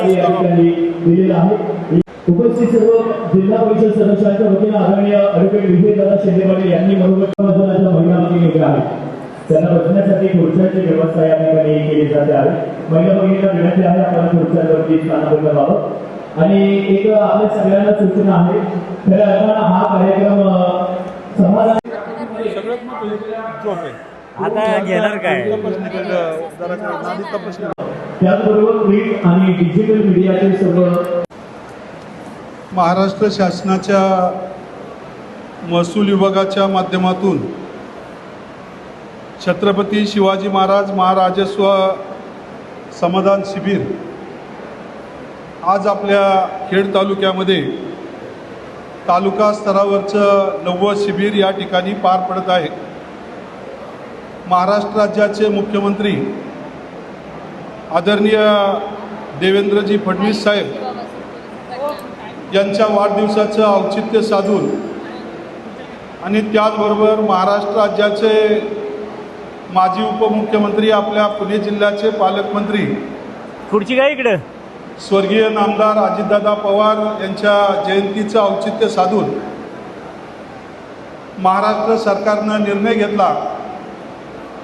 सहकार्य या ठिकाणी दिलेलं आहे। उपस्थित सर्व जिल्हा परिषद सदस्यांच्या वतीने आदरणीय ॲडव्होकेट विजयदादा शेंडेपाटील यांनी मनोगत महिला केले आहे। त्यांना बसण्यासाठी खुर्च्यांची व्यवस्था या ठिकाणी केली जाते आहे। महिला भगिनीला विनंती आहे आपण खुर्च्यांवरती स्थानापन्न व्हावं। आणि एक आपल्या सगळ्यांना सूचना आहे, खऱ्या अर्थानं हा कार्यक्रम समाजात आता घेणार काय त्याचबरोबर प्रिंट आणि डिजिटल मीडियाचे सर्व महाराष्ट्र शासनाच्या महसूल विभागाच्या माध्यमातून छत्रपती शिवाजी महाराज महाराजस्व समाधान शिबिर आज आपल्या खेड तालुक्यामध्ये तालुका स्तरावरचं 9वं शिबिर या ठिकाणी पार पडत आहे। महाराष्ट्र राज्याचे मुख्यमंत्री आदरणीय देवेंद्रजी फडणवीस साहेब यांच्या वाढदिवसाचं औचित्य साधून आणि त्याचबरोबर महाराष्ट्र राज्याचे माजी उपमुख्यमंत्री आपल्या पुणे जिल्ह्याचे पालकमंत्री खुर्ची काय इकडं स्वर्गीय नामदार अजितदादा पवार यांच्या जयंतीचं औचित्य साधून महाराष्ट्र सरकारनं निर्णय घेतला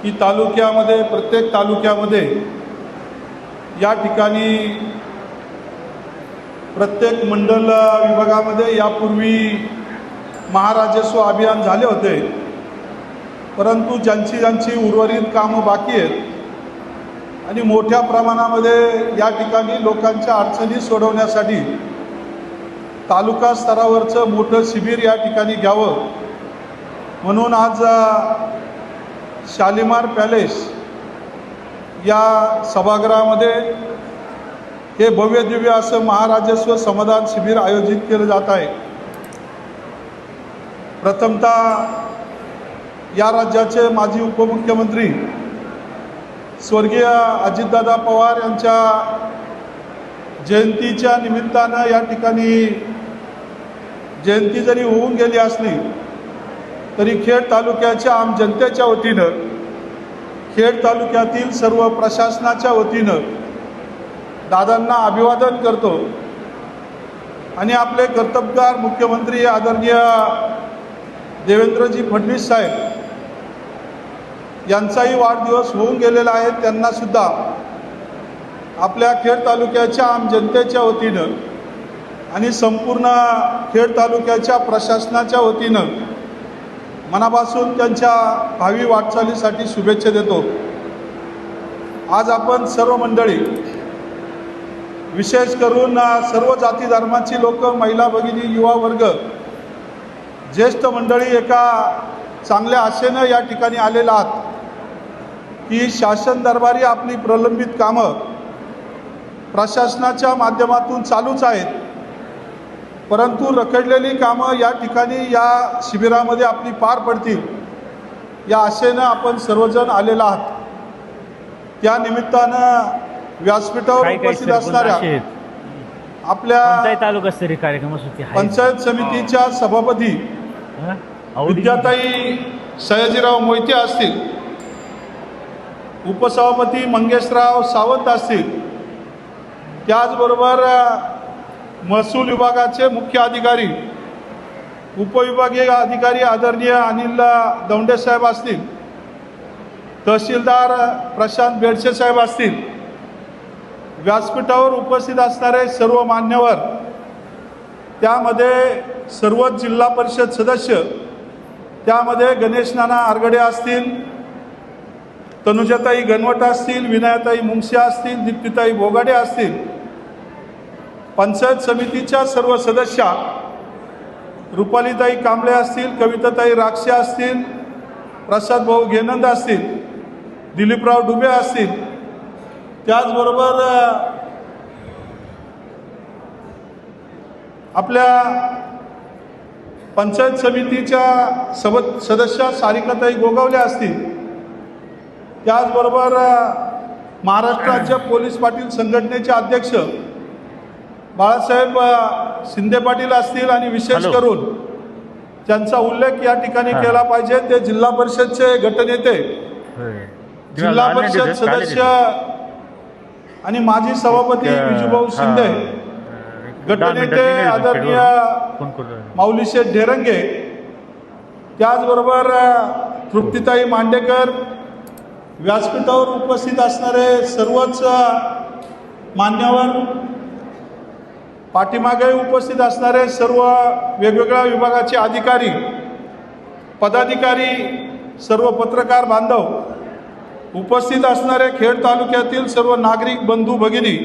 की तालुक्यामध्ये प्रत्येक तालुक्यामध्ये या ठिकाणी प्रत्येक मंडल विभागामध्ये यापूर्वी महाराजस्व अभियान झाले होते, परंतु ज्यांची उर्वरित कामं बाकी आहेत आणि मोठ्या प्रमाणामध्ये या ठिकाणी लोकांच्या अडचणी सोडवण्यासाठी तालुका स्तरावरचं मोठं शिबिर या ठिकाणी घ्यावं म्हणून आज शालिमार पॅलेस या सभागृहामध्ये हे भव्य दिव्य असं महाराजस्व समाधान शिबिर आयोजित केलं जात आहे। प्रथमतः या राज्याचे माजी उपमुख्यमंत्री स्वर्गीय अजितदादा पवार यांच्या जयंतीच्या निमित्तानं या ठिकाणी जयंती जरी होऊन गेली असली तरी खेड तालुक्याच्या आम जनतेच्या वतीनं खेड तालुक्यातील सर्व प्रशासनाच्या वतीनं दादांना अभिवादन करतो आणि आपले कर्तबगार मुख्यमंत्री आदरणीय देवेंद्रजी फडणवीस साहेब यांचाही वाढदिवस होऊन गेलेला आहे, त्यांनासुद्धा आपल्या खेड तालुक्याच्या आम जनतेच्या वतीनं आणि संपूर्ण खेड तालुक्याच्या प्रशासनाच्या वतीनं मनापासून त्यांच्या भावी वाटचालीसाठी शुभेच्छा देतो। आज आपण सर्व मंडळी विशेष करून सर्व जाती धर्माची लोक, महिला भगिनी, युवा वर्ग, ज्येष्ठ मंडळी एका चांगल्या आशेनं या ठिकाणी आलेला आहात की शासन दरबारी आपली प्रलंबित कामं प्रशासनाच्या माध्यमातून चालूच आहेत, परंतु रखडलेली कामं या ठिकाणी या शिबिरामध्ये आपली पार पडतील या आशेनं आपण सर्वजण आलेला आहात। त्या निमित्तानं व्यासपीठावर उपस्थित असणाऱ्या आपल्या तालुकास्तरीय कार्यक्रम पंचायत समितीच्या सभापती विद्याताई सयाजीराव मोहिते असतील, उपसभापती मंगेशराव सावंत असतील, त्याचबरोबर महसूल विभागाचे मुख्य अधिकारी, उपविभागीय अधिकारी आदरणीय अनिल दौंडे साहेब असतील, तहसीलदार प्रशांत बेडसे साहेब असतील, व्यासपीठावर उपस्थित असणारे सर्व मान्यवर, त्यामध्ये सर्व जिल्हा परिषद सदस्य, त्यामध्ये गणेश नाना आरगडे असतील, तनुजाताई गणवट असतील, विनयाताई मुंगसे असतील, दीप्तीताई भोगाडे असतील, पंचायत समितीच्या सर्व सदस्या रुपालीताई कांबळे असतील, कविताताई राक्षे असतील, प्रसाद भाऊ घेनंद असतील, दिलीपराव डुबे असतील, त्याचबरोबर आपल्या पंचायत समितीच्या सदस्या सारिकाताई गोगावले असतील, त्याचबरोबर महाराष्ट्र राज्य पोलीस पाटील संघटनेचे अध्यक्ष बाळासाहेब शिंदे पाटील असतील आणि विशेष करून त्यांचा उल्लेख या ठिकाणी केला पाहिजे ते जिल्हा परिषदचे गटनेते, जिल्हा परिषद सदस्य आणि माजी सभापती विजूभाऊ शिंदे, गटनेते आदरणीय माऊली शेठ ढेरंगे, त्याचबरोबर तृप्तीताई मांडेकर, व्यासपीठावर उपस्थित असणारे सर्वच मान्यवर, पाठीमागे उपस्थित असणारे सर्व वेगवेगळ्या विभागाचे अधिकारी, पदाधिकारी, सर्व पत्रकार बांधव, उपस्थित असणारे खेड तालुक्यातील सर्व नागरिक बंधू भगिनी,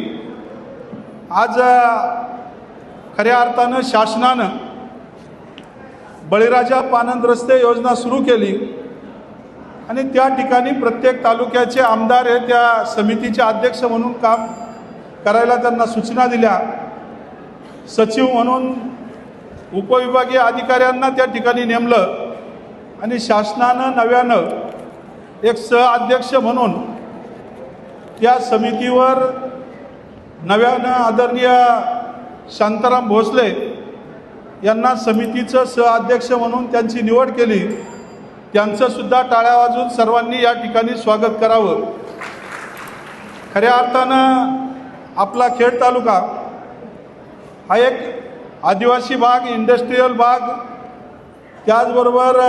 आज खऱ्या अर्थानं शासनानं बळीराजा पानंद रस्ते योजना सुरू केली आणि त्या ठिकाणी प्रत्येक तालुक्याचे आमदार हे त्या समितीचे अध्यक्ष म्हणून काम करायला त्यांना सूचना दिल्या. सचिव म्हणून उपविभागीय अधिकाऱ्यांना त्या ठिकाणी नेमलं आणि शासनानं नव्यानं एक सहअध्यक्ष म्हणून त्या समितीवर नव्यानं आदरणीय शांताराम भोसले यांना समितीचं सहअध्यक्ष म्हणून त्यांची निवड केली. त्यांचंसुद्धा टाळ्या वाजवून सर्वांनी या ठिकाणी स्वागत करावं. खऱ्या अर्थानं आपला खेड तालुका हा एक आदिवासी भाग, इंडस्ट्रीयल भाग, त्याचबरोबर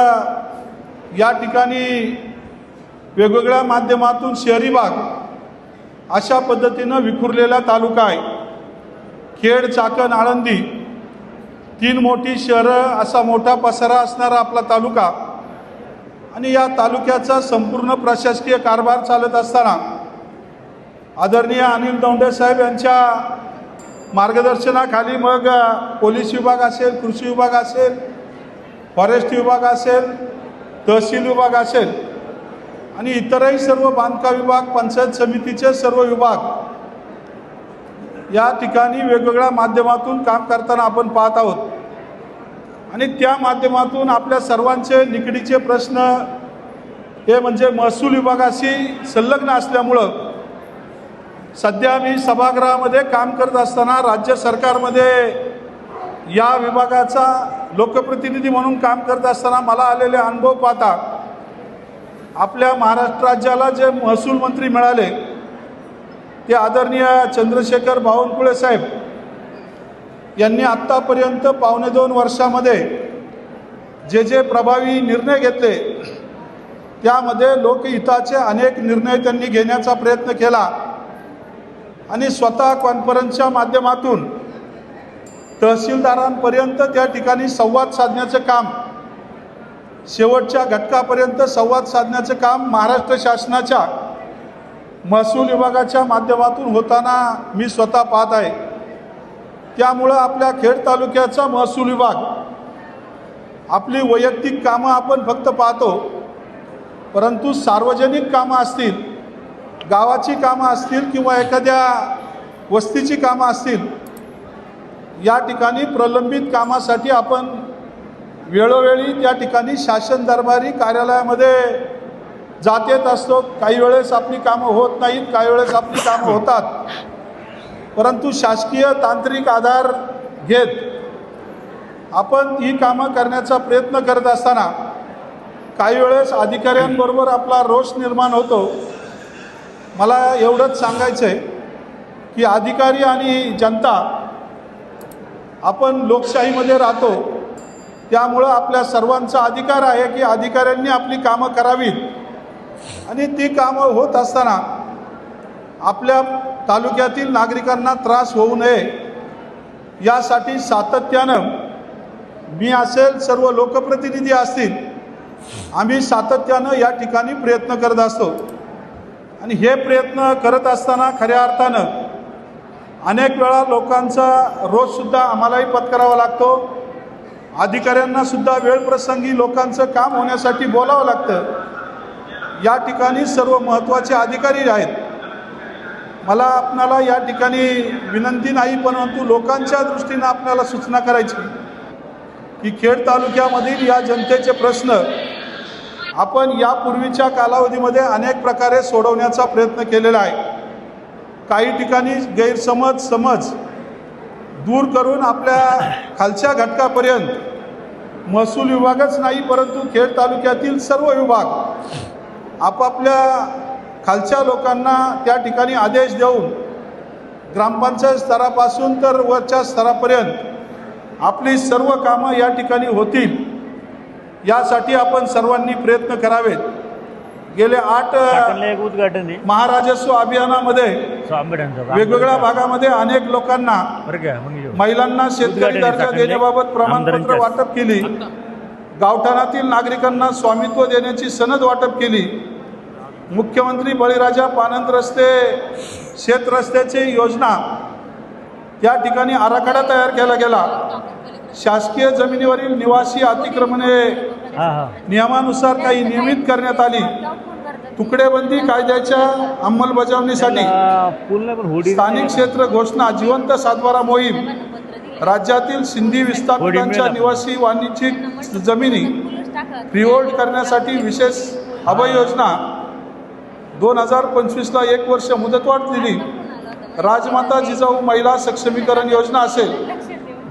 या ठिकाणी वेगवेगळ्या माध्यमातून शहरी भाग अशा पद्धतीनं विखुरलेला तालुका आहे. खेड, चाकण, आळंदी 3 मोठी शहरं असा मोठा पसारा असणारा आपला तालुका आणि या तालुक्याचा संपूर्ण प्रशासकीय कारभार चालत असताना आदरणीय अनिल दौंडे साहेब यांच्या मार्गदर्शनाखाली मग पोलीस विभाग असेल, कृषी विभाग असेल, फॉरेस्ट विभाग असेल, तहसील विभाग असेल आणि इतरही सर्व बांधकाम विभाग, पंचायत समितीचे सर्व विभाग या ठिकाणी वेगवेगळ्या माध्यमातून काम करताना आपण पाहत आहोत आणि त्या माध्यमातून आपल्या सर्वांचे निकडीचे प्रश्न हे म्हणजे महसूल विभागाशी संलग्न असल्यामुळं सध्या मी सभागृहामध्ये काम करत असताना राज्य सरकारमध्ये या विभागाचा लोकप्रतिनिधी म्हणून काम करत असताना मला आलेले अनुभव पाहता आपल्या महाराष्ट्र राज्याला जे महसूल मंत्री मिळाले ते आदरणीय चंद्रशेखर बावनकुळे साहेब यांनी आत्तापर्यंत 2.25 वर्षामध्ये जे प्रभावी निर्णय घेतले त्यामध्ये लोकहिताचे अनेक निर्णय त्यांनी घेण्याचा प्रयत्न केला आणि स्वतः कॉन्फरन्सच्या माध्यमातून तहसीलदारांपर्यंत त्या ठिकाणी संवाद साधण्याचं काम, शेवटच्या घटकापर्यंत संवाद साधण्याचं काम महाराष्ट्र शासनाच्या महसूल विभागाच्या माध्यमातून होताना मी स्वतः पाहत आहे. त्यामुळं आपल्या खेड तालुक्याचा महसूल विभाग आपली वैयक्तिक कामं आपण फक्त पाहतो, परंतु सार्वजनिक कामं असतील, गावाची कामं असतील किंवा एखाद्या वस्तीची कामं असतील, या ठिकाणी प्रलंबित कामासाठी आपण वेळोवेळी त्या ठिकाणी शासन दरबारी कार्यालयामध्ये जात येत असतो. काही वेळेस आपली कामं होत नाहीत, काही वेळेस आपली कामं होतात, परंतु शासकीय तांत्रिक आधार घेत आपण ही कामं करण्याचा प्रयत्न करत असताना काही वेळेस अधिकाऱ्यांबरोबर आपला रोष निर्माण होतो. मला एवढंच सांगायचं आहे की अधिकारी आणि जनता आपण लोकशाहीमध्ये राहतो, त्यामुळं आपल्या सर्वांचा अधिकार आहे की अधिकाऱ्यांनी आपली कामं करावीत आणि ती कामं होत असताना आपल्या तालुक्यातील नागरिकांना त्रास होऊ नये यासाठी सातत्यानं मी असेल, सर्व लोकप्रतिनिधी असतील, आम्ही सातत्यानं या ठिकाणी प्रयत्न करत असतो आणि हे प्रयत्न करत असताना खऱ्या अर्थानं अनेक वेळा लोकांचा रोषसुद्धा आम्हालाही पत्करावा लागतो. अधिकाऱ्यांनासुद्धा वेळप्रसंगी लोकांचं काम होण्यासाठी बोलावं लागतं. या ठिकाणी सर्व महत्त्वाचे अधिकारी आहेत. मला आपणाला या ठिकाणी विनंती नाही, परंतु लोकांच्या दृष्टीनं आपल्याला सूचना करायची की खेड तालुक्यामधील या जनतेचे प्रश्न आपण यापूर्वीच्या कालावधीमध्ये अनेक प्रकारे सोडवण्याचा प्रयत्न केलेला आहे. काही ठिकाणी गैरसमज दूर करून आपल्या खालच्या घटकापर्यंत महसूल विभागच नाही परंतु खेड तालुक्यातील सर्व विभाग आपापल्या खालच्या लोकांना त्या ठिकाणी आदेश देऊन ग्रामपंचायत स्तरापासून तर वरच्या स्तरापर्यंत आपली सर्व कामं या ठिकाणी होतील यासाठी आपण सर्वांनी प्रयत्न करावेत. गेले 8 एक उद्घाटन आहे महाराजस्व अभियानामध्ये स्वामीडांचं वेगवेगळ्या भागामध्ये अनेक लोकांना बरं का मग येऊ. महिलांना शेतकरी उद्घाटन दर्जा चाकणले. देण्याबाबत प्रमाणपत्र आमदारांच्या वाटप केली. गावठाणातील नागरिकांना स्वामित्व देण्याची सनद वाटप केली. मुख्यमंत्री बळीराजा पानंद रस्ते शेत रस्त्याची योजना या ठिकाणी आराखडा तयार केला गेला. शासकीय जमिनीवरील निवासी अतिक्रमणे हा हा नियमानुसार काही नियमित करण्यात आली. तुकडेबंदी कायद्याच्या अंमलबजावणीसाठी पूल नाही पण होडी स्थानिक क्षेत्र घोषणा जिवंत सातबारा मोहीम राज्यातील सिंधी विस्थापितांच्या निवासी वाणिज्यिक जमिनी फ्रीहोल्ड करण्यासाठी विशेष अभय योजना 2025ला 1 वर्ष मुदतवाढ दिली. राजमाता जिजाऊ महिला सक्षमीकरण योजना असेल,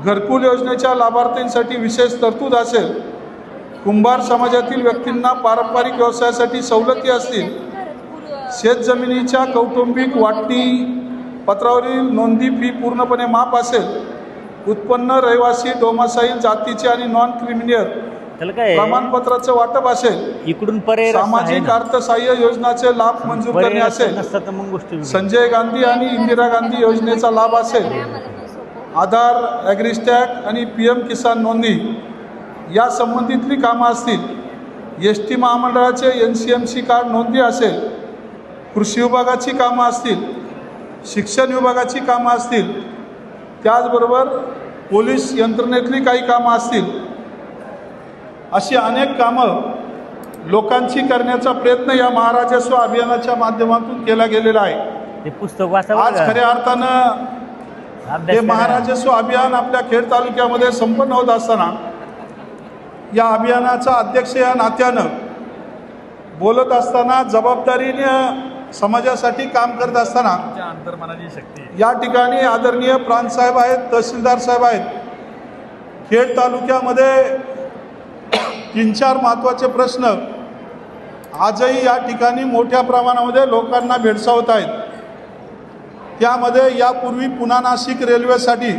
घरकुल योजनेच्या लाभार्थींसाठी विशेष तरतूद असेल, कुंभार समाजातील व्यक्तींना पारंपरिक व्यवसायासाठी सवलती असतील, शेतजमिनीच्या कौटुंबिक वाटणी पत्रावरील नोंदी फी पूर्णपणे माफ असेल, उत्पन्न रहिवासी डोमासाईल जातीचे आणि नॉन क्रिमिनल त्याला काय प्रमाणपत्राचं वाटप असेल, इकडून पर्याय रस्ता आहे सामाजिक ना. अर्थसहाय्य योजनाचे लाभ मंजूर पर्याय करणे रस्ता असेल, नसता तर मग गोष्टी वेगळी. संजय गांधी आणि इंदिरा गांधी योजनेचा लाभ असेल, आधार ॲग्रिस्टॅग आणि PM किसान नोंदणी या संबंधितली कामं असतील, ST महामंडळाचे NCMC कार्ड नोंदणी असेल, कृषी विभागाची कामं असतील, शिक्षण विभागाची कामं असतील, त्याचबरोबर पोलीस यंत्रणेतली काही कामं असतील, अशी अनेक कामं लोकांची करण्याचा प्रयत्न या महाराजस्व अभियानाच्या माध्यमातून केला गेलेला आहे. ते पुस्तक वाचावं आज का? खऱ्या अर्थानं अभ्यास हे करा. महाराजस्व अभियान आपल्या खेड तालुक्यामध्ये संपन्न होत असताना या अभियानाचा अध्यक्ष या नात्यानं बोलत असताना जबाबदारीने समाजासाठी काम करत असताना या ठिकाणी आदरणीय प्रांतसाहेब आहेत, तहसीलदार साहेब आहेत. खेड तालुक्यामध्ये 3-4 महत्त्वाचे प्रश्न आजही या ठिकाणी मोठ्या प्रमाणामध्ये लोकांना भेडसावत आहेत. त्यामध्ये यापूर्वी पुणा नाशिक रेल्वेसाठी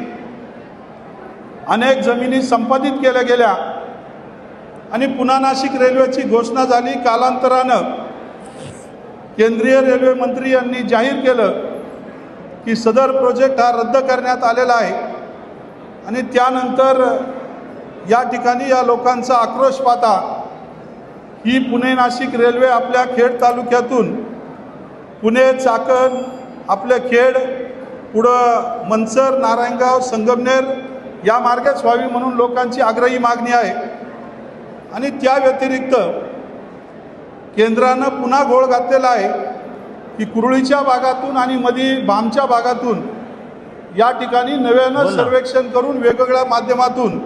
अनेक जमिनी संपादित केल्या गेल्या आणि पुणा नाशिक रेल्वेची घोषणा झाली. कालांतरानं केंद्रीय रेल्वे मंत्री यांनी जाहीर केलं की सदर प्रोजेक्ट हा रद्द करण्यात आलेला आहे आणि त्यानंतर या ठिकाणी या लोकांचा आक्रोश पाहता ही पुणे नाशिक रेल्वे आपल्या खेड तालुक्यातून पुणे चाकण आपले खेड पुढं मनसर नारायणगाव संगमनेर या मार्गेच व्हावी म्हणून लोकांची आग्रही मागणी आहे. आणि त्या व्यतिरिक्त केंद्रानं पुन्हा घोळ घातलेला आहे की कुरळीच्या भागातून आणि मधी भामच्या भागातून या ठिकाणी नव्यानं सर्वेक्षण करून वेगवेगळ्या माध्यमातून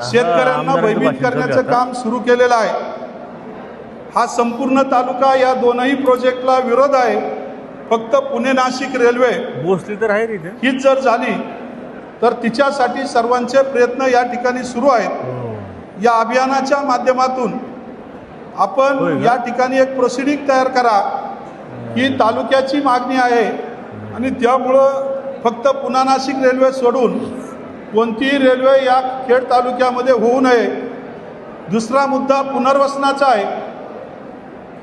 शेतकऱ्यांना भयभीत करण्याचं काम सुरू केलेलं आहे. हा संपूर्ण तालुका या दोनही प्रोजेक्टला विरोध आहे. फक्त पुणे नाशिक रेल्वे भोसले तर आहे तिथे. हीच जर झाली तर तिच्यासाठी सर्वांचे प्रयत्न या ठिकाणी सुरू आहेत. या अभियानाच्या माध्यमातून आपण या ठिकाणी एक प्रोसिडिंग तयार करा ही तालुक्याची मागणी आहे आणि त्यामुळं फक्त पुणा नाशिक रेल्वे सोडून कोणतीही रेल्वे या खेड तालुक्यामध्ये होऊ नये. दुसरा मुद्दा पुनर्वसनाचा आहे.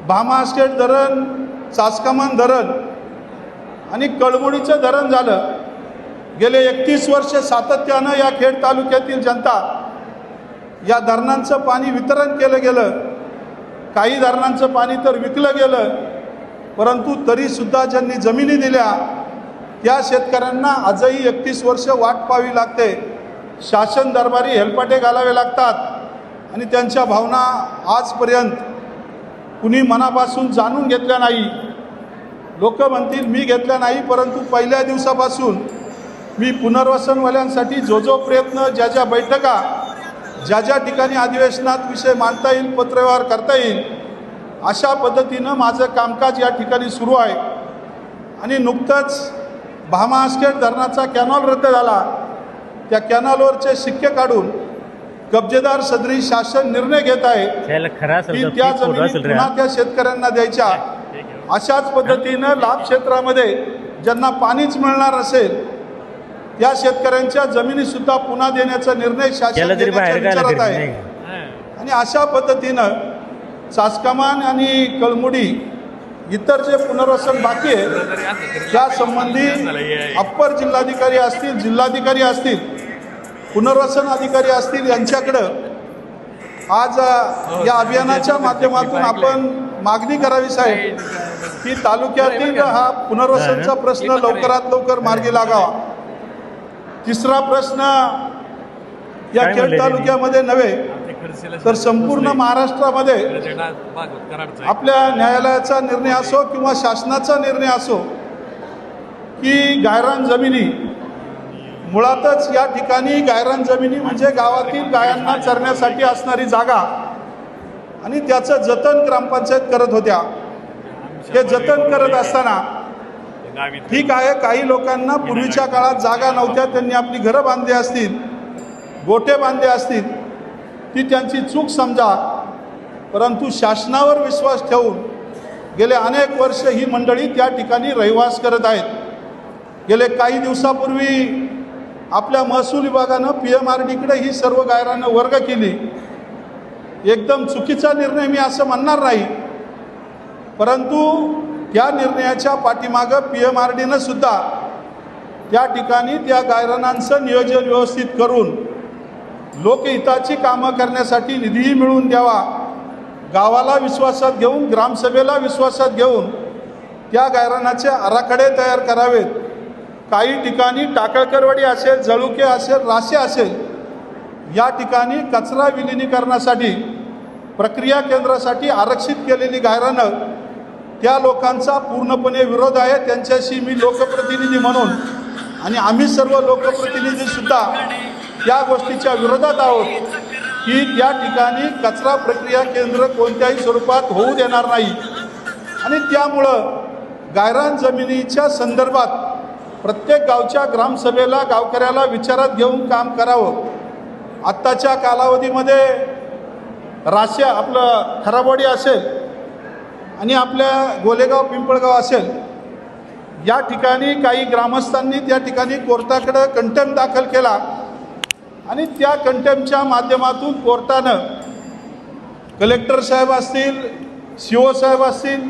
भामा स्टेट धरण, चासकमान धरण आणि कळमुडीचं धरण झालं. गेले 31 वर्ष सातत्यानं या खेड तालुक्यातील जनता या धरणांचं पाणी वितरण केलं गेलं. काही धरणांचं पाणी तर विकलं गेलं, परंतु तरीसुद्धा ज्यांनी जमिनी दिल्या त्या शेतकऱ्यांना आजही 31 वर्ष वाट पाहावी लागते. शासन दरबारी हेलपाटे घालावे लागतात आणि त्यांच्या भावना आजपर्यंत कुणी मनापासून जाणून घेतल्या नाही. लोक म्हणतील मी घेतल्या नाही, परंतु पहिल्या दिवसापासून मी पुनर्वसनवाल्यांसाठी जो प्रयत्न, ज्या बैठका, ज्या ठिकाणी अधिवेशनात विषय मांडता येईल, पत्रव्यवहार करता येईल, अशा पद्धतीनं माझं कामकाज या ठिकाणी सुरू आहे. आणि नुकतंच भामा आस्केट धरणाचा कॅनॉल रद्द झाला. त्या कॅनॉलवरचे शिक्के काढून कब्जेदार सदरी शासन निर्णय घेत आहे की त्या जमिनी पुन्हा त्या शेतकऱ्यांना द्यायच्या. अशाच पद्धतीनं लाभ क्षेत्रामध्ये ज्यांना पाणीच मिळणार असेल या शेतकऱ्यांच्या जमिनीसुद्धा पुन्हा देण्याचा निर्णय शासन त्याला तरी घेण्याच्या बाहेर गायला विचारात घरी आहे. नाही. आणि अशा पद्धतीनं चासकमान आणि कळमुडी इतर जे पुनर्वसन बाकी आहे त्या संबंधी अप्पर जिल्हाधिकारी असतील, जिल्हाधिकारी असतील, पुनर्वसन अधिकारी असतील यांच्याकडं आज या अभियानाच्या माध्यमातून आपण मागणी करावी साहेब की तालुक्यातील हा पुनर्वसनचा प्रश्न लवकरात लवकर मार्गी लागावा. तिसरा प्रश्न या काय खेड म्हणले तालुक्यामध्ये नव्हे तर संपूर्ण महाराष्ट्रामध्ये आपल्या न्यायालयाचा निर्णय असो किंवा शासनाचा निर्णय असो की गायरान जमिनी मुळातच या ठिकाणी गायरान जमिनी म्हणजे गावातील गायांना चरण्यासाठी असणारी जागा आणि त्याचं जतन ग्रामपंचायत करत होत्या. हे जतन करत असताना ठीक आहे, काही लोकांना पूर्वीच्या काळात जागा नव्हत्या, त्यांनी आपली घरं बांधली असतील, गोठे बांधले असतील, ती त्यांची चूक समजा. परंतु शासनावर विश्वास ठेवून गेले अनेक वर्ष ही मंडळी त्या ठिकाणी रहिवास करत आहेत. गेले काही दिवसापूर्वी आपल्या महसूल विभागानं PMRDकडे ही सर्व गायरानं वर्ग केली. एकदम चुकीचा निर्णय मी असं म्हणणार नाही, परंतु त्या निर्णयाच्या पाठीमागं PMRDनं सुद्धा त्या ठिकाणी त्या गायरानांचं नियोजन व्यवस्थित करून लोकहिताची कामं करण्यासाठी निधीही मिळवून द्यावा, गावाला विश्वासात घेऊन, ग्रामसभेला विश्वासात घेऊन त्या गायरानाचे आराखडे तयार करावेत. काही ठिकाणी टाकळकरवाडी असेल, जळुके असेल, रासे असेल, या ठिकाणी कचरा विलिनीकरणासाठी प्रक्रिया केंद्रासाठी आरक्षित केलेली गायरानं त्या लोकांचा पूर्णपणे विरोध आहे. त्यांच्याशी मी लोकप्रतिनिधी म्हणून आणि आम्ही सर्व लोकप्रतिनिधीसुद्धा या गोष्टीच्या विरोधात आहोत की त्या ठिकाणी कचरा प्रक्रिया केंद्र कोणत्याही स्वरूपात होऊ देणार नाही. आणि त्यामुळं गायरान जमिनीच्या संदर्भात प्रत्येक गावच्या ग्रामसभेला गावकऱ्याला विचारात घेऊन काम करावं. आत्ताच्या कालावधीमध्ये राशी आपलं खराबवाडी असेल आणि आपल्या गोलेगाव पिंपळगाव असेल, या ठिकाणी काही ग्रामस्थांनी त्या ठिकाणी कोर्टाकडे कंटेम्प्ट दाखल केला आणि त्या कंटेम्प्टच्या माध्यमातून कोर्टानं कलेक्टर साहेब असतील, CO साहेब असतील,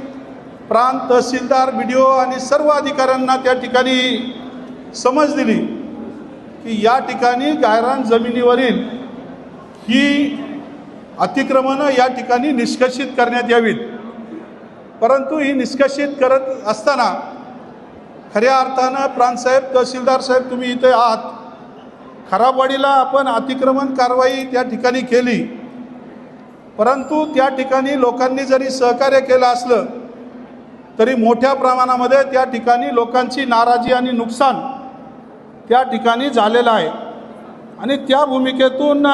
प्रांत तहसीलदार, BDO आणि सर्व अधिकाऱ्यांना त्या ठिकाणी समज दिली की या ठिकाणी गायरान जमिनीवरील ही अतिक्रमणं या ठिकाणी निष्कर्षित करण्यात यावीत. परंतु ही निष्कर्षित करत असताना खऱ्या अर्थानं प्रांतसाहेब, तहसीलदार साहेब, तुम्ही इथे आहात, खराबवाडीला आपण अतिक्रमण कारवाई त्या ठिकाणी केली, परंतु त्या ठिकाणी लोकांनी जरी सहकार्य केलं असलं तरी मोठ्या प्रमाणामध्ये त्या ठिकाणी लोकांची नाराजी आणि नुकसान त्या ठिकाणी झालेलं आहे. आणि त्या भूमिकेतून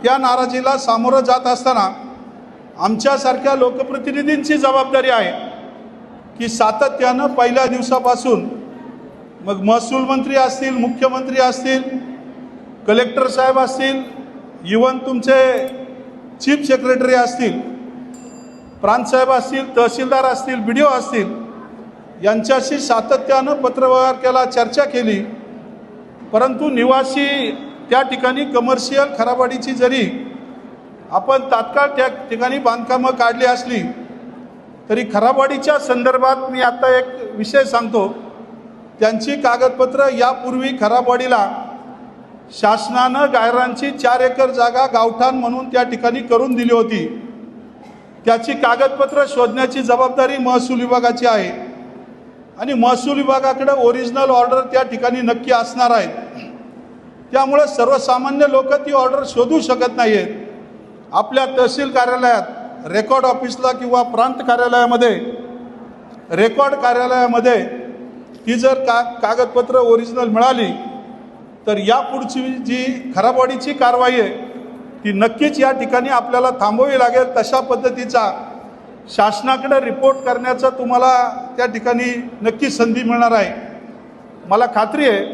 त्या नाराजीला सामोरं जात असताना आमच्यासारख्या लोकप्रतिनिधींची जबाबदारी आहे की सातत्यानं पहिल्या दिवसापासून मग महसूल मंत्री असतील, मुख्यमंत्री असतील, कलेक्टर साहेब असतील, इव्हन तुमचे चीफ सेक्रेटरी असतील, प्रांतसाहेब असतील, तहसीलदार असतील, BDO असतील, यांच्याशी सातत्यानं पत्रव्यवहार केला, चर्चा केली. परंतु निवासी त्या ठिकाणी कमर्शियल खराबवाडीची जरी आपण तात्काळ त्या ठिकाणी बांधकामं काढली असली तरी खराबवाडीच्या संदर्भात मी आता एक विषय सांगतो. त्यांची कागदपत्र यापूर्वी खराबवाडीला शासनानं गायरांची 4 एकर जागा गावठाण म्हणून त्या ठिकाणी करून दिली होती. त्याची कागदपत्र शोधण्याची जबाबदारी महसूल विभागाची आहे आणि महसूल विभागाकडे ओरिजिनल ऑर्डर त्या ठिकाणी नक्की असणार आहेत. त्यामुळे सर्वसामान्य लोक ती ऑर्डर शोधू शकत नाही आहेत. आपल्या तहसील कार्यालयात, रेकॉर्ड ऑफिसला किंवा प्रांत कार्यालयामध्ये, रेकॉर्ड कार्यालयामध्ये ती जर कागदपत्र ओरिजिनल मिळाली तर यापुढची जी खराबवाडीची कारवाई आहे ती नक्कीच या ठिकाणी आपल्याला थांबवावी लागेल. तशा पद्धतीचा शासनाकडे रिपोर्ट करण्याचा तुम्हाला त्या ठिकाणी नक्की संधी मिळणार आहे. मला खात्री आहे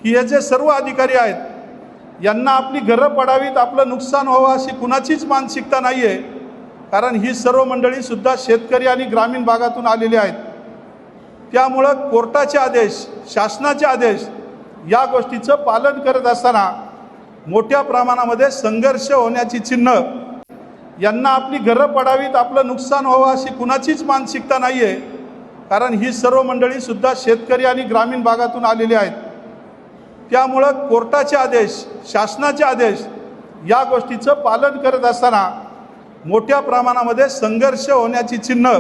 की हे जे सर्व अधिकारी आहेत यांना आपली घरं पडावीत, आपलं नुकसान व्हावं अशी कुणाचीच मानसिकता नाही आहे. कारण ही सर्व मंडळीसुद्धा शेतकरी आणि ग्रामीण भागातून आलेली आहेत. त्यामुळं कोर्टाचे आदेश, शासनाचे आदेश या गोष्टीचं पालन करत असताना मोठ्या प्रमाणामध्ये संघर्ष होण्याची चिन्ह, यांना आपली घरं पडावीत, आपलं नुकसान व्हावं अशी कुणाचीच मानसिकता नाही आहे. कारण ही सर्व मंडळीसुद्धा शेतकरी आणि ग्रामीण भागातून आलेली आहेत. त्यामुळं कोर्टाचे आदेश, शासनाचे आदेश या गोष्टीचं पालन करत असताना मोठ्या प्रमाणामध्ये संघर्ष होण्याची चिन्ह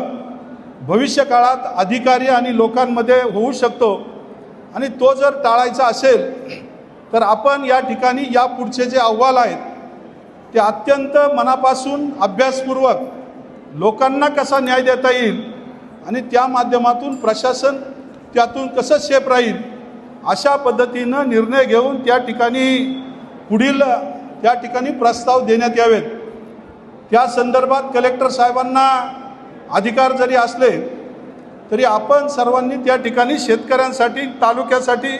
भविष्य काळात अधिकारी आणि लोकांमध्ये होऊ शकतो. आणि तो जर टाळायचा असेल तर आपण या ठिकाणी यापुढचे जे अहवाल आहेत ते अत्यंत मनापासून अभ्यासपूर्वक लोकांना कसा न्याय देता येईल आणि त्या माध्यमातून प्रशासन त्यातून कसं सेफ राहील अशा पद्धतीनं निर्णय घेऊन त्या ठिकाणी प्रस्ताव देण्यात यावेत. त्या संदर्भात कलेक्टर साहेबांना अधिकार जरी असले तरी आपण सर्वांनी त्या ठिकाणी शेतकऱ्यांसाठी, तालुक्यासाठी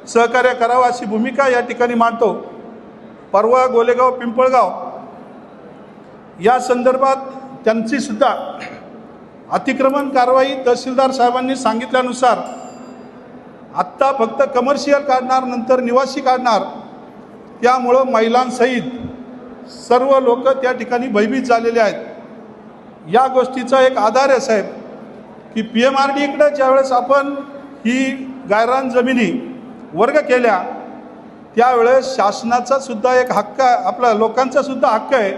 सहकार्य करावं अशी भूमिका या ठिकाणी मांडतो. परवा गोलेगाव, पिंपळगाव या संदर्भात त्यांची सुद्धा अतिक्रमण कारवाई तहसीलदार साहेबांनी सांगितल्यानुसार आत्ता फक्त कमर्शियल काढणार, नंतर निवासी काढणार. त्यामुळं महिलांसहित सर्व लोक त्या ठिकाणी भयभीत झालेले आहेत. या गोष्टीचा एक आधार आहे साहेब की PMRD इकडे ज्यावेळेस आपण ही गायरान जमिनी वर्ग केल्या त्यावेळेस शासनाचा सुद्धा एक हक्क, आपला लोकांचा सुद्धा हक्क आहे.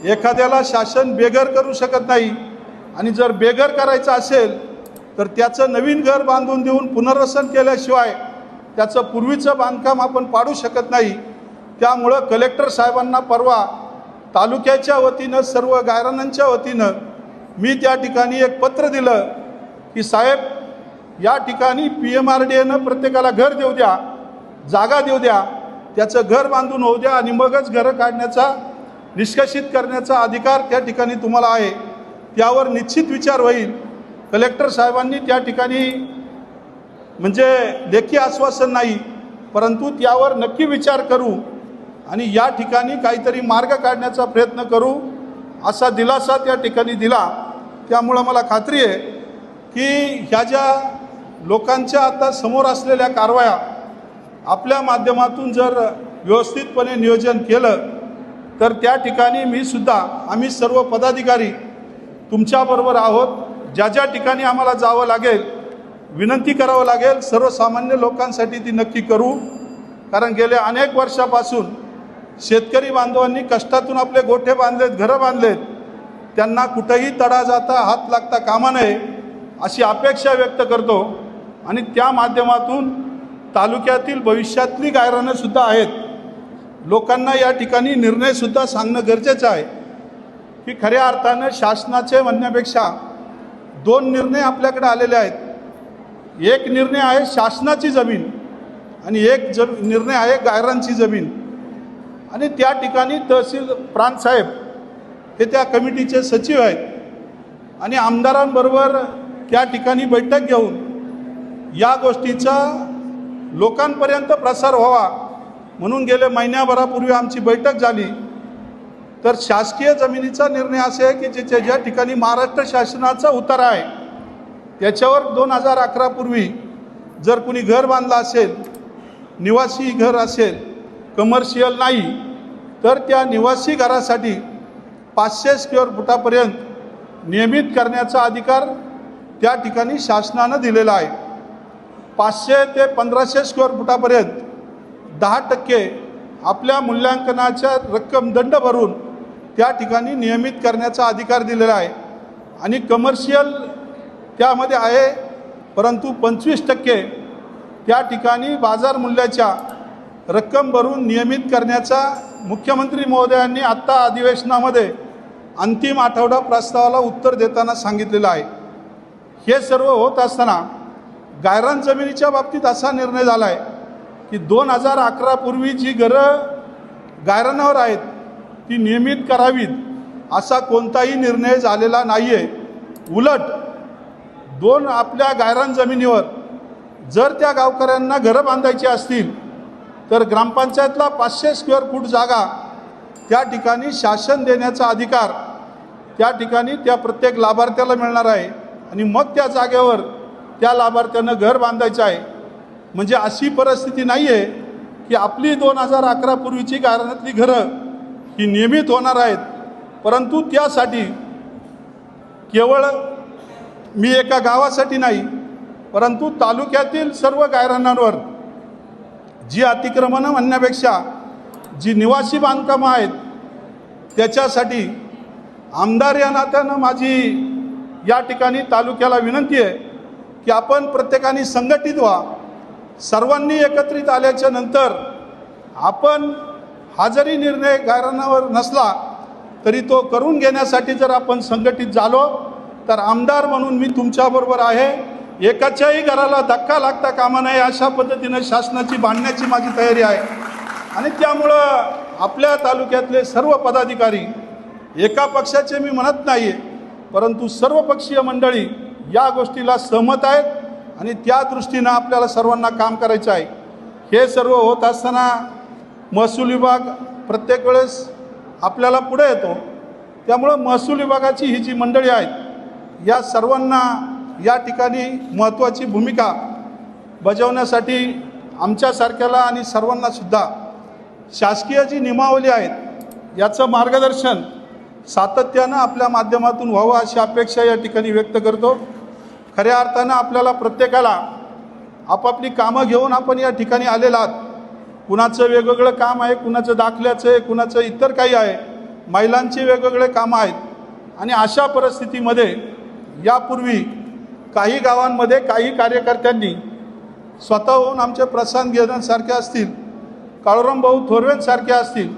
एखाद्याला शासन बेघर करू शकत नाही आणि जर बेघर करायचं असेल तर त्याचं नवीन घर बांधून देऊन पुनर्वसन केल्याशिवाय त्याचं पूर्वीचं बांधकाम आपण पाडू शकत नाही. त्यामुळं कलेक्टर साहेबांना परवा तालुक्याच्या वतीनं, सर्व गायरानांच्या वतीनं मी त्या ठिकाणी एक पत्र दिलं की साहेब या ठिकाणी PMRDनं प्रत्येकाला घर देऊ द्या, जागा देऊ द्या, त्याचं घर बांधून होऊ द्या आणि मगच घरं काढण्याचा, निष्कर्षित करण्याचा अधिकार त्या ठिकाणी तुम्हाला आहे. त्यावर निश्चित विचार होईल. कलेक्टर साहेबांनी त्या ठिकाणी म्हणजे लेखी आश्वासन नाही परंतु त्यावर नक्की विचार करू आणि या ठिकाणी काहीतरी मार्ग काढण्याचा प्रयत्न करू असा दिलासा त्या ठिकाणी दिला. त्यामुळं मला खात्री आहे की ह्या ज्या लोकांच्या आता समोर असलेल्या कारवाया आपल्या माध्यमातून जर व्यवस्थितपणे नियोजन केलं तर त्या ठिकाणी मी सुद्धा, आम्ही सर्व पदाधिकारी तुमच्याबरोबर आहोत. ज्या ज्या ठिकाणी आम्हाला जावं लागेल, विनंती करावं लागेल, सर्वसामान्य लोकांसाठी ती नक्की करू. कारण गेल्या अनेक वर्षापासून शेतकरी बांधवांनी कष्टातून आपले गोठे बांधलेत, घरं बांधलेत. त्यांना कुठंही तडा जाता, हात लागता कामा नये अशी अपेक्षा व्यक्त करतो. आणि त्या माध्यमातून तालुक्यातील भविष्यातली गायरानंसुद्धा आहेत. लोकांना या ठिकाणी निर्णयसुद्धा सांगणं गरजेचं आहे की खऱ्या अर्थानं शासनाचे म्हणण्यापेक्षा दोन निर्णय आपल्याकडे आलेले आहेत. एक निर्णय आहे शासनाची जमीन आणि एक निर्णय आहे गायरांची जमीन. आणि त्या ठिकाणी तहसील प्रांतसाहेब हे त्या कमिटीचे सचिव आहेत आणि आमदारांबरोबर त्या ठिकाणी बैठक घेऊन या गोष्टीचा लोकांपर्यंत प्रसार व्हावा म्हणून गेले महिन्याभरापूर्वी आमची बैठक झाली. तर शासकीय जमिनीचा निर्णय असा आहे की ज्या ठिकाणी महाराष्ट्र शासनाचा उतारा आहे त्याच्यावर 2011 पूर्वी जर कुणी घर बांधलं असेल, निवासी घर असेल, कमर्शियल नाही, तर त्या निवासी घरासाठी 500 स्क्वेअर फुटापर्यंत नियमित करण्याचा अधिकार त्या ठिकाणी शासनानं दिलेला आहे. 500 ते 1500 स्क्वेअर फुटापर्यंत 10% आपल्या मूल्यांकनाच्या रक्कम दंड भरून त्या ठिकाणी नियमित करण्याचा अधिकार दिलेला आहे. आणि कमर्शियल त्यामध्ये आहे परंतु 25% त्या ठिकाणी बाजार मूल्याच्या रक्कम भरून नियमित करण्याचा मुख्यमंत्री महोदयांनी आत्ता अधिवेशनामध्ये अंतिम आठवडा प्रस्तावाला उत्तर देताना सांगितलेलं आहे. हे सर्व होत असताना गायरान जमिनीच्या बाबतीत असा निर्णय झाला आहे की 2011 पूर्वी जी घरं गायरानावर आहेत ती नियमित करावीत असा कोणताही निर्णय झालेला नाही आहे. उलट दोन आपल्या गायरान जमिनीवर जर त्या गावकऱ्यांना घरं बांधायची असतील तर ग्रामपंचायतला 500 स्क्वेअर फूट जागा त्या ठिकाणी शासन देण्याचा अधिकार त्या ठिकाणी त्या प्रत्येक लाभार्थ्याला मिळणार आहे. आणि मग त्या जागेवर त्या लाभार्थ्यांना घर बांधायचं आहे. म्हणजे अशी परिस्थिती नाही आहे की आपली 2011 पूर्वीची घराण्यातली घरं ही नियमित होणार आहेत, परंतु त्यासाठी केवळ मी एका गावासाठी नाही, परंतु तालुक्यातील सर्व गायरानांवर जी अतिक्रमणं म्हणण्यापेक्षा जी निवासी बांधकामं आहेत त्याच्यासाठी आमदार या नात्यानं माझी या ठिकाणी तालुक्याला विनंती आहे की आपण प्रत्येकाने संघटित व्हा. सर्वांनी एकत्रित आल्याच्या नंतर आपण हा जरी निर्णय गायरानावर नसला तरी तो करून घेण्यासाठी जर आपण संघटित झालो तर आमदार म्हणून मी तुमच्याबरोबर आहे. एकाच्याही घराला धक्का लागता कामा नये अशा पद्धतीनं शासनाची बांधण्याची माझी तयारी आहे. आणि त्यामुळं आपल्या तालुक्यातले सर्व पदाधिकारी, एका पक्षाचे मी म्हणत नाही आहे, परंतु सर्वपक्षीय मंडळी या गोष्टीला सहमत आहेत आणि त्या दृष्टीनं आपल्याला सर्वांना काम करायचं आहे. हे सर्व होत असताना महसूल विभाग प्रत्येक वेळेस आपल्याला पुढे येतो. त्यामुळं महसूल विभागाची ही जी मंडळी आहेत या सर्वांना या ठिकाणी महत्त्वाची भूमिका बजावण्यासाठी आमच्यासारख्याला आणि सर्वांनासुद्धा शासकीय जी नियमावली आहेत याचं मार्गदर्शन सातत्यानं आपल्या माध्यमातून व्हावं अशी अपेक्षा या ठिकाणी व्यक्त करतो. खऱ्या अर्थानं आपल्याला प्रत्येकाला आपापली कामं घेऊन आपण या ठिकाणी आलेला आहात. कुणाचं वेगवेगळं काम आहे, कुणाचं दाखल्याचं आहे, कुणाचं इतर काही आहे, महिलांची वेगवेगळे कामं आहेत. आणि अशा परिस्थितीमध्ये यापूर्वी काही गावांमध्ये काही कार्यकर्त्यांनी स्वतःहून आमचे प्रशांत गेदांसारखे असतील, काळूरामभाऊ थोरवेंसारखे असतील,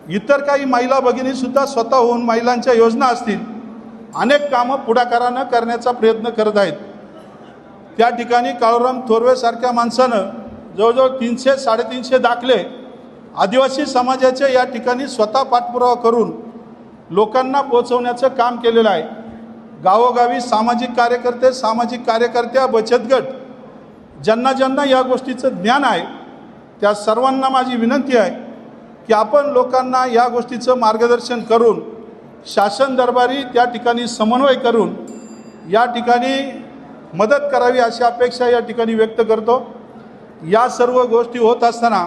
इतर काही महिला भगिनीसुद्धा स्वतःहून महिलांच्या योजना असतील, अनेक कामं पुढाकारानं करण्याचा प्रयत्न करत आहेत. त्या ठिकाणी काळूराम थोरवेसारख्या माणसानं जवळजवळ 300-350 दाखले आदिवासी समाजाचे या ठिकाणी स्वतः पाठपुरावा करून लोकांना पोहोचवण्याचं काम केलेलं आहे. गावोगावी सामाजिक कार्यकर्ते, सामाजिक कार्यकर्त्या, बचत गट, ज्यांना ज्यांना या गोष्टीचं ज्ञान आहे त्या सर्वांना माझी विनंती आहे की आपण लोकांना या गोष्टीचं मार्गदर्शन करून शासन दरबारी त्या ठिकाणी समन्वय करून या ठिकाणी मदत करावी अशी अपेक्षा या ठिकाणी व्यक्त करतो. या सर्व गोष्टी होत असताना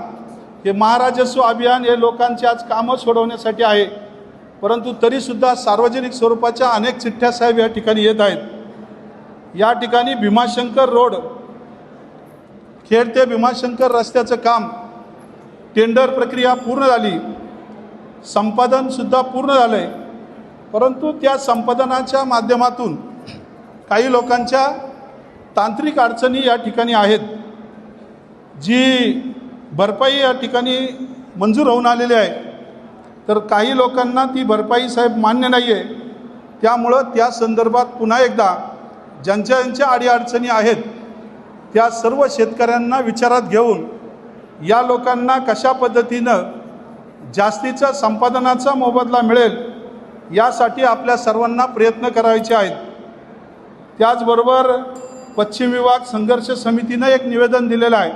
हे महाराजस्व अभियान हे लोकांची आज कामं सोडवण्यासाठी आहे, परंतु तरीसुद्धा सार्वजनिक स्वरूपाच्या अनेक चिठ्ठ्या साहेब या ठिकाणी येत आहेत. या ठिकाणी भीमाशंकर रोड, खेड ते भीमाशंकर रस्त्याचं काम टेंडर प्रक्रिया पूर्ण झाली, संपादनसुद्धा पूर्ण झालं आहे, परंतु त्या संपादनाच्या माध्यमातून काही लोकांच्या तांत्रिक अडचणी या ठिकाणी आहेत. जी भरपाई या ठिकाणी मंजूर होऊन आलेली आहे, तर काही लोकांना ती भरपाई साहेब मान्य नाही आहे. त्यामुळं त्या संदर्भात पुन्हा एकदा ज्यांच्या ज्यांच्या अडीअडचणी आहेत त्या सर्व शेतकऱ्यांना विचारात घेऊन या लोकांना कशा पद्धतीनं जास्तीचा संपादनाचा मोबदला मिळेल यासाठी आपल्या सर्वांना प्रयत्न करायचे आहेत. त्याचबरोबर पश्चिम विभाग संघर्ष समितीनं एक निवेदन दिलेलं आहे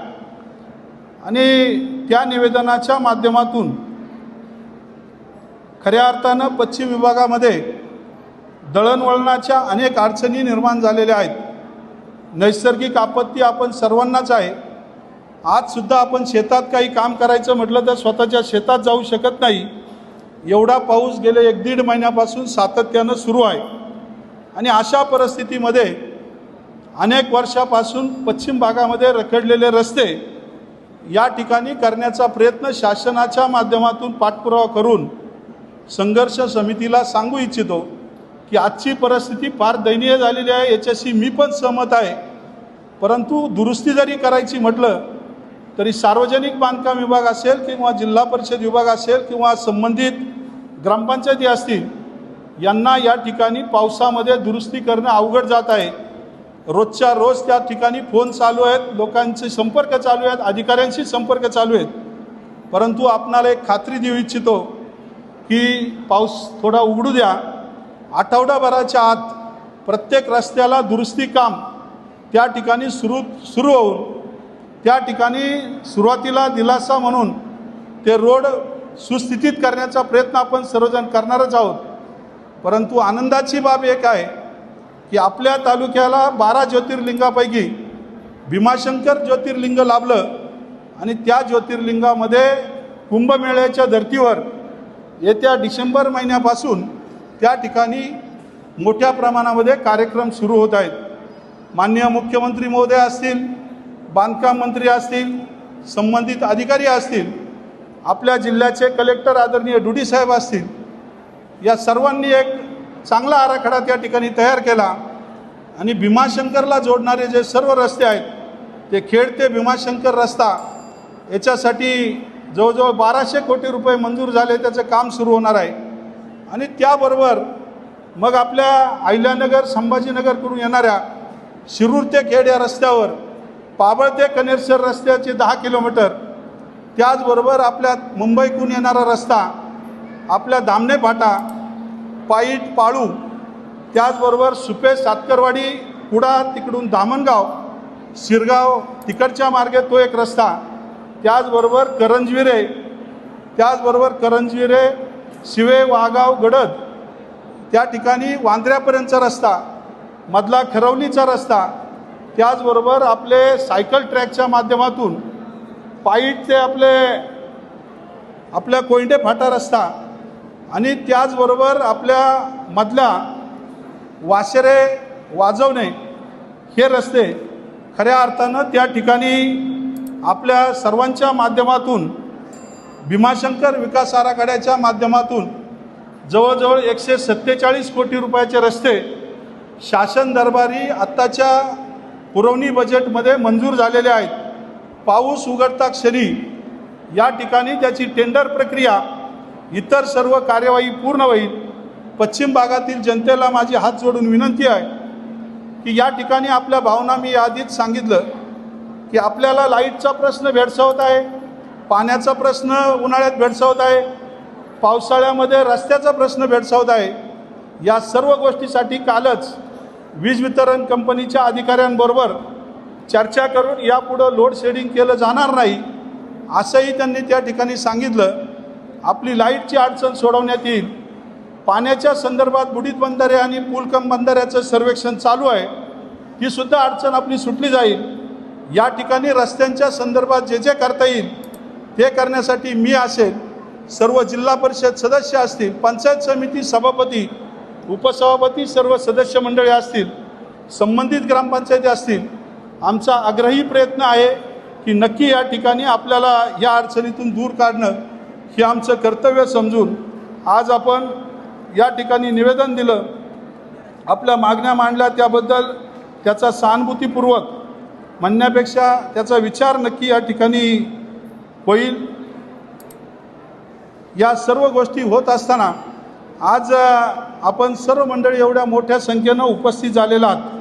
आणि त्या निवेदनाच्या माध्यमातून खऱ्या अर्थानं पश्चिम विभागामध्ये दळणवळणाच्या अनेक अडचणी निर्माण झालेल्या आहेत. नैसर्गिक आपत्ती आपण सर्वांनाच आहे. आजसुद्धा आपण शेतात काही काम करायचं म्हटलं तर स्वतःच्या शेतात जाऊ शकत नाही. एवढा पाऊस गेले 1-1.5 महिन्यापासून सातत्यानं सुरू आहे आणि अशा परिस्थितीमध्ये अनेक वर्षापासून पश्चिम भागामध्ये रखडलेले रस्ते या ठिकाणी करण्याचा प्रयत्न शासनाच्या माध्यमातून पाठपुरावा करून संघर्ष समितीला सांगू इच्छितो की आजची परिस्थिती फार दयनीय झालेली आहे. याच्याशी मी पण सहमत आहे, परंतु दुरुस्ती जरी करायची म्हटलं तरी सार्वजनिक बांधकाम विभाग असेल किंवा जिल्हा परिषद विभाग असेल किंवा संबंधित ग्रामपंचायती असतील, यांना या ठिकाणी पावसामध्ये दुरुस्ती करणं अवघड जात आहे. रोजच्या रोज त्या ठिकाणी फोन चालू आहेत, लोकांचे संपर्क चालू आहेत, अधिकाऱ्यांशी संपर्क चालू आहेत, परंतु आपणाला एक खात्री देऊ इच्छितो की पाऊस थोडा उघडू द्या. आठवडाभराच्या आत प्रत्येक रस्त्याला दुरुस्ती काम त्या ठिकाणी सुरू होऊन त्या ठिकाणी सुरुवातीला दिलासा म्हणून ते रोड सुस्थितीत करण्याचा प्रयत्न आपण सर्वजण करणारच आहोत. परंतु आनंदाची बाब एक आहे की आपल्या तालुक्याला 12 ज्योतिर्लिंगापैकी भीमाशंकर ज्योतिर्लिंग लाभलं आणि त्या ज्योतिर्लिंगामध्ये कुंभमेळ्याच्या धर्तीवर येत्या डिसेंबर महिन्यापासून त्या ठिकाणी मोठ्या प्रमाणामध्ये कार्यक्रम सुरू होत आहेत. माननीय मुख्यमंत्री महोदय असतील, बांधकाम मंत्री असतील, संबंधित अधिकारी असतील, आपल्या जिल्ह्याचे कलेक्टर आदरणीय डुडी साहेब असतील, या सर्वांनी एक चांगला आराखडा त्या ठिकाणी तयार केला आणि भीमाशंकरला जोडणारे जे सर्व रस्ते आहेत ते खेड ते भीमाशंकर रस्ता याच्यासाठी जवळजवळ 1200 कोटी रुपये मंजूर झाले, त्याचं काम सुरू होणार आहे. आणि त्याबरोबर मग आपल्या अहिल्यानगर संभाजीनगरकडून येणाऱ्या शिरूर ते खेड या रस्त्यावर पाबळ ते कनेरसर रस्त्याचे 10 किलोमीटर, त्याचबरोबर आपल्या मुंबईकडून येणारा रस्ता आपल्या धामणे फाटा, पाईट, पाळू, त्याचबरोबर सुपे, सातकरवाडी, कुडा, तिकडून दामणगाव, शिरगाव तिकडच्या मार्गे तो एक रस्ता, त्याचबरोबर करंजविरे, शिवे, वाघाव, गडद त्या ठिकाणी वांद्र्यापर्यंतचा रस्ता, मधला खरवलीचा रस्ता, त्याचबरोबर आपले सायकल ट्रॅकच्या माध्यमातून पाईट ते आपल्या कोयंडे फाटा रस्ता आणि त्याचबरोबर आपल्या मधला वाशरे, वाजवणे हे रस्ते खऱ्या अर्थानं त्या ठिकाणी आपल्या सर्वांच्या माध्यमातून भीमाशंकर विकास आराखड्याच्या माध्यमातून जवळजवळ 147 कोटी रुपयाचे रस्ते शासन दरबारी आत्ताच्या पुरवणी बजेटमध्ये मंजूर झालेले आहेत. पाऊस उघडता क्षणी या ठिकाणी त्याची टेंडर प्रक्रिया, इतर सर्व कार्यवाही पूर्ण होईल. पश्चिम भागातील जनतेला माझी हात जोडून विनंती आहे की या ठिकाणी आपल्या भावना मी आधीच सांगितलं की आपल्याला लाईटचा प्रश्न भेडसावत आहे, पाण्याचा प्रश्न उन्हाळ्यात भेडसावत आहे, पावसाळ्यामध्ये रस्त्याचा प्रश्न भेडसावत आहे. या सर्व गोष्टीसाठी कालच वीज वितरण कंपनीच्या अधिकाऱ्यांबरोबर चर्चा करून यापुढं लोड शेडिंग केलं जाणार नाही असंही त्यांनी त्या ठिकाणी सांगितलं. आपली लाईटची अडचण सोडवण्यात येईल. पाण्याच्या संदर्भात बुडीत बंधारे आणि पूलकम बंधाऱ्याचं सर्वेक्षण चालू आहे, ही सुद्धा अडचण आपली सुटली जाईल. या ठिकाणी रस्त्यांच्या संदर्भात जे जे करता येईल ते करण्यासाठी मी असेल, सर्व जिल्हा परिषद सदस्य असतील, पंचायत समिती सभापती, उपसभापती, सर्व सदस्य मंडळी असतील, संबंधित ग्रामपंचायती असतील, आमचा आग्रही प्रयत्न आहे की नक्की या ठिकाणी आपल्याला या अडचणीतून दूर काढणं हे आमचं कर्तव्य समजून आज आपण या ठिकाणी निवेदन दिलं, आपल्या मागण्या मांडल्या. त्याबद्दल त्याचा सहानुभूतीपूर्वक म्हणण्यापेक्षा त्याचा विचार नक्की या ठिकाणी होईल. या सर्व गोष्टी होत असताना आज आपण सर्व मंडळी एवढ्या मोठ्या संख्येनं उपस्थित झालेला आहात.